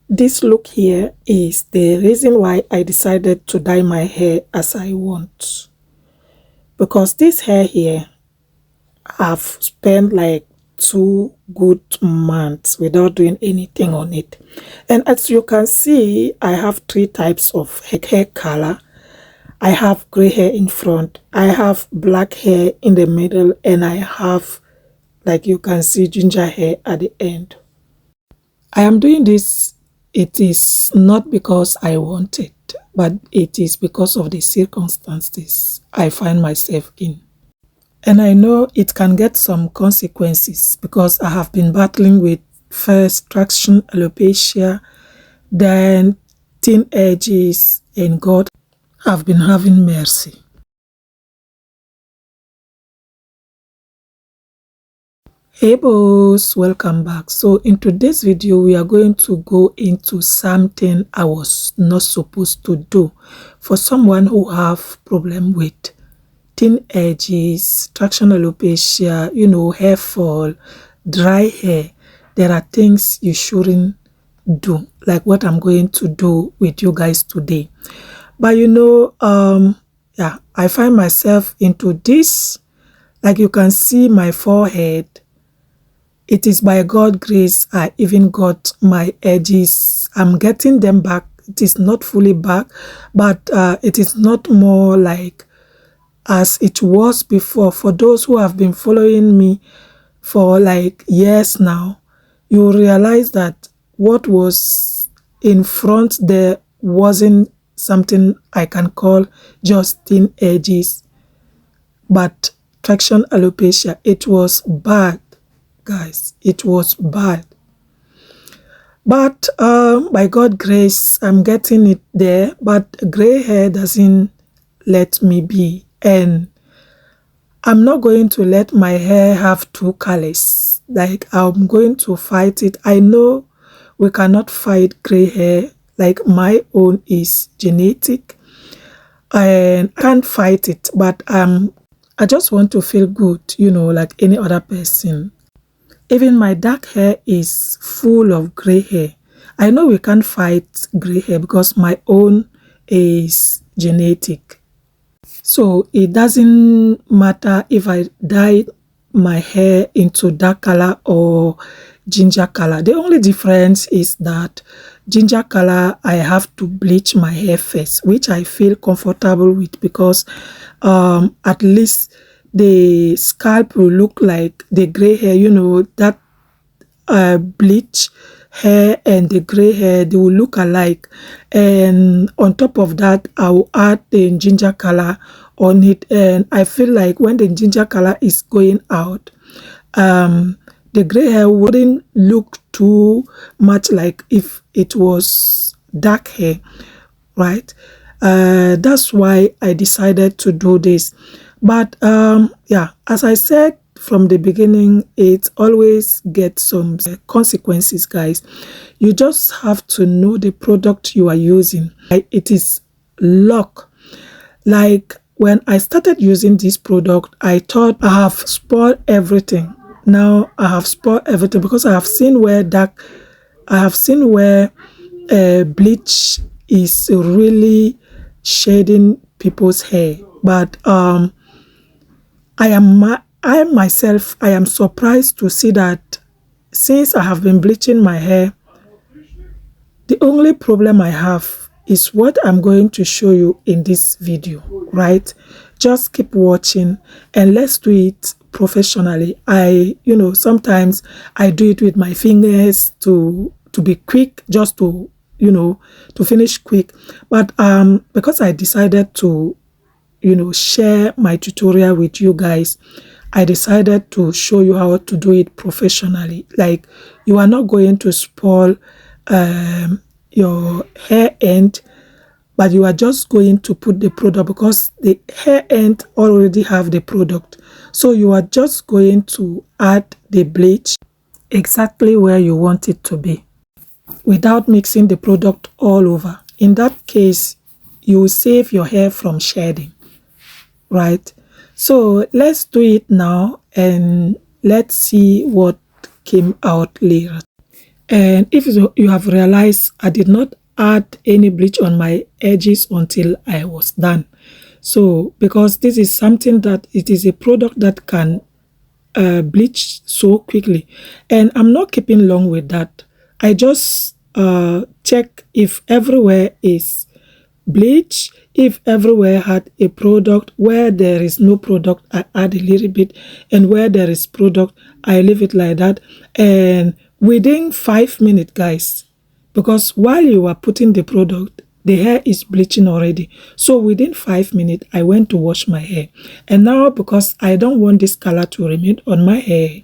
This look here is the reason why I decided to dye my hair as I want. Because this hair here, I've spent like 2 good months without doing anything on it. And as you can see, I have 3 types of hair color. I have gray hair in front, I have black hair in the middle, and I have, like you can see, ginger hair at the end. I am doing this, it is not because I want it, but it is because of the circumstances I find myself in. And I know it can get some consequences because I have been battling with first traction alopecia, then thin edges, and God have been having mercy. Hey boss, welcome back. So in today's video we are going to go into something I was not supposed to do for someone who have problem with thin edges, traction alopecia, hair fall, dry hair. There are things you shouldn't do, like what I'm going to do with you guys today. But yeah, I find myself into this. Like you can see my forehead, it is by God's grace I even got my edges. I'm getting them back. It is not fully back, but it is not more like as it was before. For those who have been following me for like years now, you realize that what was in front there wasn't something I can call just thin edges, but traction alopecia. It was bad, guys. It was bad. But by God's grace, I'm getting it there. But gray hair doesn't let me be. And I'm not going to let my hair have 2 colors. Like, I'm going to fight it. I know we cannot fight gray hair. Like, my own is genetic. And I can't fight it. But I just want to feel good, like any other person. Even my dark hair is full of gray hair. I know we can't fight gray hair because my own is genetic. So it doesn't matter if I dye my hair into dark color or ginger color. The only difference is that ginger color, I have to bleach my hair first, which I feel comfortable with because at least the scalp will look like the gray hair, that bleach hair and the gray hair, they will look alike. And on top of that, I will add the ginger color on it, and I feel like when the ginger color is going out, the gray hair wouldn't look too much like if it was dark hair, right? That's why I decided to do this. But yeah, as I said from the beginning, it always gets some consequences, guys. You just have to know the product you are using. It is luck. Like when I started using this product, I thought I have spoiled everything. Now I have spoiled everything because I have seen where bleach is really shading people's hair. But I myself, I am surprised to see that since I have been bleaching my hair, the only problem I have is what I'm going to show you in this video, right? Just keep watching and let's do it professionally. Sometimes I do it with my fingers to be quick, just to, to finish quick. But because I decided to, share my tutorial with you guys, I decided to show you how to do it professionally. Like, you are not going to spoil your hair end, but you are just going to put the product because the hair end already have the product. So you are just going to add the bleach exactly where you want it to be without mixing the product all over. In that case, you will save your hair from shedding, right? So let's do it now and let's see what came out later. And if you have realized, I did not add any bleach on my edges until I was done. So because this is something that it is a product that can bleach so quickly, and I'm not keeping long with that. I just check if everywhere is bleach. If everywhere had a product, where there is no product I add a little bit, and where there is product I leave it like that. And within 5 minutes, guys, because while you are putting the product, the hair is bleaching already. So within 5 minutes I went to wash my hair, and now because I don't want this color to remain on my hair,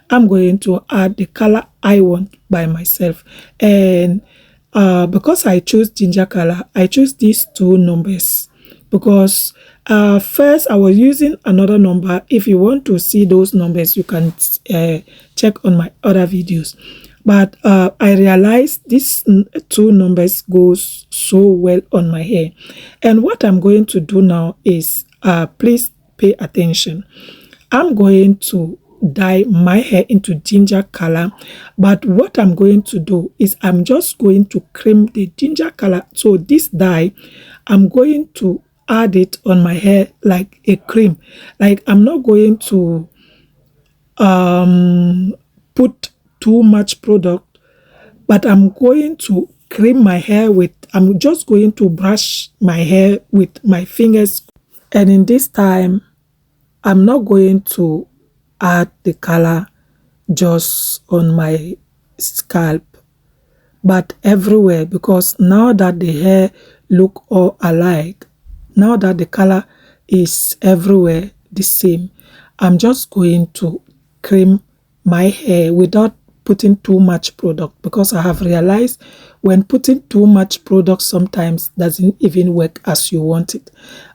I'm going to add the color I want by myself. And because I choose ginger color, I choose these two numbers because first I was using another number. If you want to see those numbers, you can check on my other videos. But I realized these two numbers goes so well on my hair. And what I'm going to do now is, please pay attention. I'm going to dye my hair into ginger color, but what I'm going to do is I'm just going to cream the ginger color. So this dye, I'm going to add it on my hair like a cream. Like I'm not going to put too much product, but I'm going to cream my hair with, I'm just going to brush my hair with my fingers. And in this time, I'm not going to add the color just on my scalp, but everywhere, because now that the hair look all alike, now that the color is everywhere the same, I'm just going to cream my hair without putting too much product, because I have realized when putting too much product sometimes doesn't even work as you want it,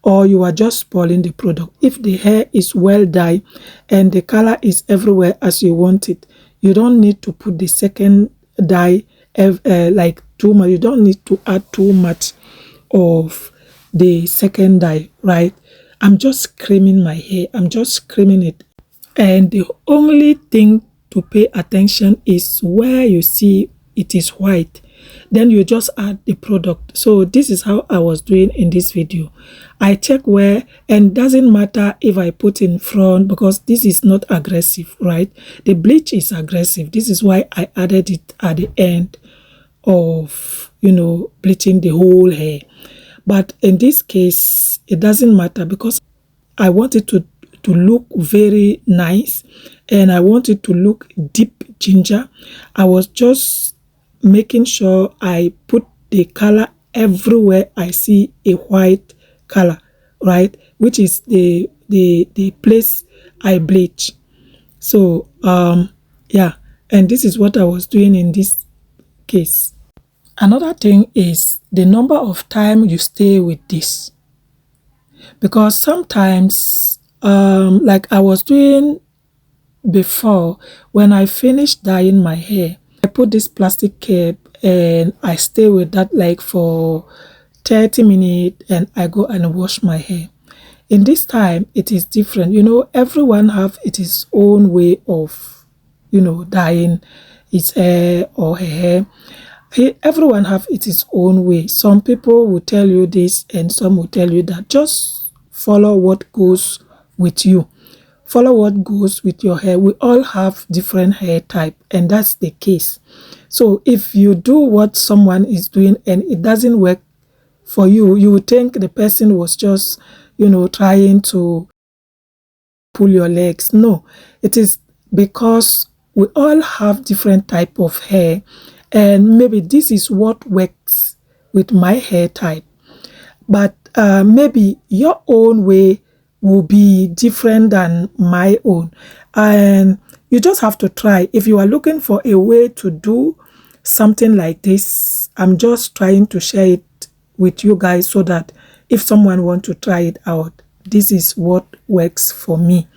or you are just spoiling the product. If the hair is well dyed and the color is everywhere as you want it, you don't need to put the second dye like too much. You don't need to add too much of the second dye, right? I'm just creaming my hair. I'm just creaming it. And the only thing to pay attention is where you see it is white, then you just add the product. So this is how I was doing in this video. I check where, and doesn't matter if I put in front, because this is not aggressive, right? The bleach is aggressive. This is why I added it at the end of, bleaching the whole hair. But in this case, it doesn't matter, because I want it to look very nice, and I want it to look deep ginger. I was just making sure I put the color everywhere I see a white color, right? Which is the place I bleach. So yeah, and this is what I was doing in this case. Another thing is the number of time you stay with this, because sometimes like I was doing before, when I finished dyeing my hair, I put this plastic cap and I stay with that like for 30 minutes, and I go and wash my hair. In this time, it is different. Everyone have its own way of, dyeing his hair or her hair. Everyone have its own way. Some people will tell you this and some will tell you that. Just follow what goes with you. Follow what goes with your hair. We all have different hair type, and that's the case. So if you do what someone is doing and it doesn't work for you, you would think the person was just, trying to pull your legs. No, it is because we all have different type of hair, and maybe this is what works with my hair type, but maybe your own way will be different than my own, and you just have to try. If you are looking for a way to do something like this, I'm just trying to share it with you guys so that if someone wants to try it out, this is what works for me.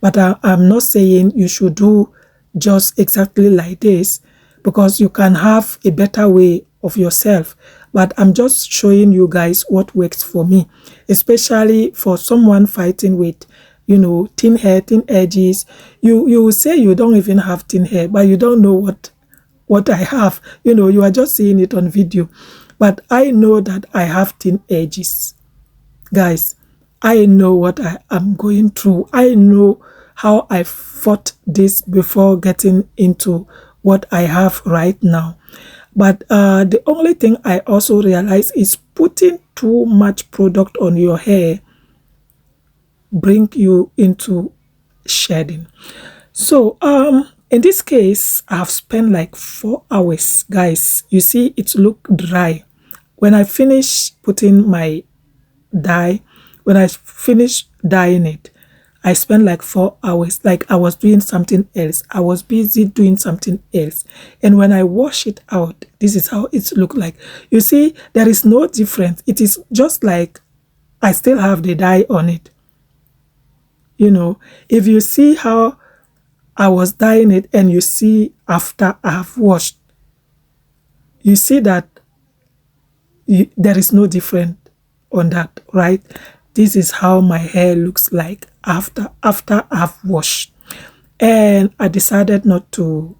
But I'm not saying you should do just exactly like this, because you can have a better way of yourself. But I'm just showing you guys what works for me, especially for someone fighting with, thin hair, thin edges. You will say you don't even have thin hair, but you don't know what what I have. You know, you are just seeing it on video, but I know that I have thin edges, guys. I know what I am going through. I know how I fought this before getting into what I have right now. But the only thing I also realize is putting too much product on your hair bring you into shedding. So in this case, I have spent like 4 hours, guys. You see, it look dry. When I finish putting my dye, when I finish dyeing it, I spent like 4 hours, like I was doing something else. I was busy doing something else. And when I wash it out, this is how it look like. You see, there is no difference. It is just like I still have the dye on it. You know, if you see how I was dyeing it and you see after I have washed, you see that there is no difference on that, right? This is how my hair looks like after I've washed. And I decided not to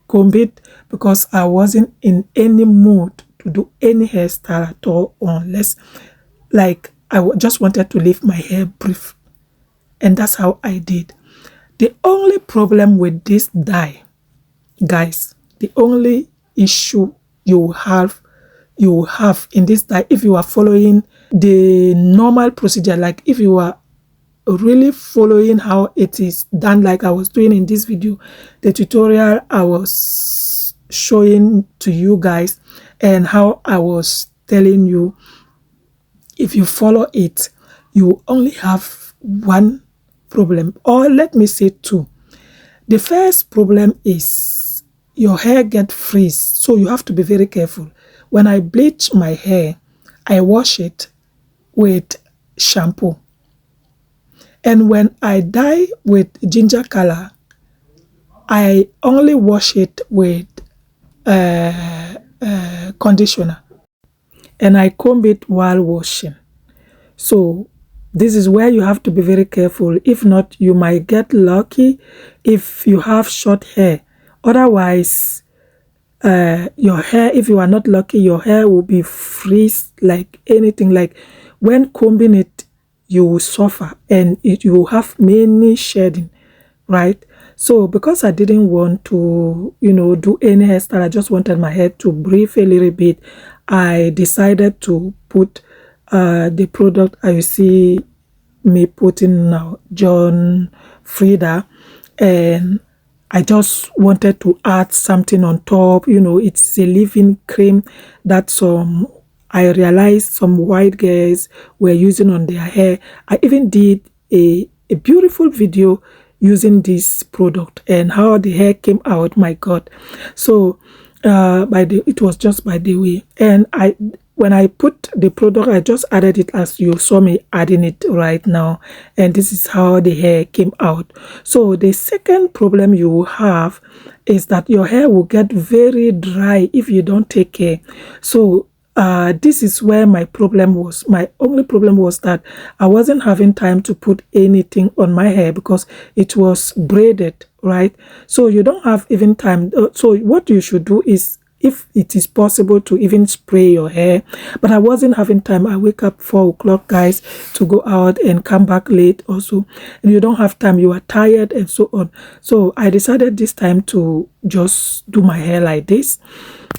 comb it because I wasn't in any mood to do any hairstyle at all, unless like just wanted to leave my hair brief. And that's how I did. The only problem with this dye, guys, the only issue you have in this dye, if you are following the normal procedure, like if you are really following how it is done, like I was doing in this video, the tutorial I was showing to you guys, and how I was telling you, if you follow it, you only have one problem, or let me say two. The first problem is your hair get frizz, so you have to be very careful. When I bleach my hair, I wash it with shampoo. And when I dye with ginger color, I only wash it with conditioner. And I comb it while washing. So this is where you have to be very careful. If not, you might get lucky if you have short hair. Otherwise, your hair, if you are not lucky, your hair will be frizz like anything. Like when combing it, you will suffer and you will have many shedding, right? So because I didn't want to, you know, do any hairstyle, I just wanted my hair to breathe a little bit. I decided to put the product I see me putting now, John Frieda, and I just wanted to add something on top. You know, it's a leave-in cream that I realized some white girls were using on their hair. I even did a beautiful video using this product and how the hair came out. My God! So it was just by the way, and when I put the product, I just added it as you saw me adding it right now. And this is how the hair came out. So the second problem you will have is that your hair will get very dry if you don't take care. So this is where my problem was. My only problem was that I wasn't having time to put anything on my hair because it was braided, right? So you don't have even time. So what you should do is, if it is possible, to even spray your hair, but I wasn't having time. I wake up 4 o'clock, guys, to go out and come back late also, and you don't have time, you are tired and so on. So I decided this time to just do my hair like this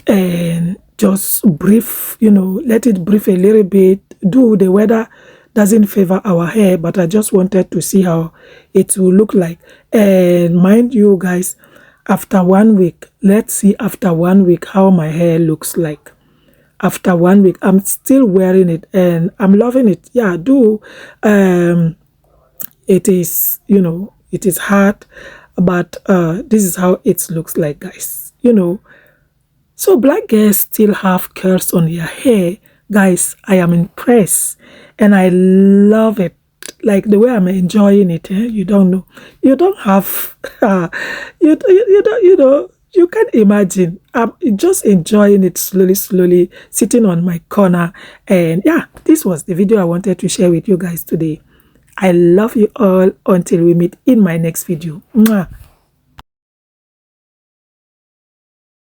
and just breathe, you know, let it breathe a little bit. The weather doesn't favor our hair, but I just wanted to see how it will look like. And mind you, guys, after 1 week, let's see after 1 week how my hair looks like. After 1 week, I'm still wearing it and I'm loving it. Yeah, it is, you know, it is hard, but this is how it looks like, guys. You know, so black girls still have curls on their hair. Guys, I am impressed and I love it. Like the way I'm enjoying it, you don't know. You don't have, you don't, you know, you can't imagine. I'm just enjoying it slowly, sitting on my corner. And yeah, this was the video I wanted to share with you guys today. I love you all until we meet in my next video. Mwah.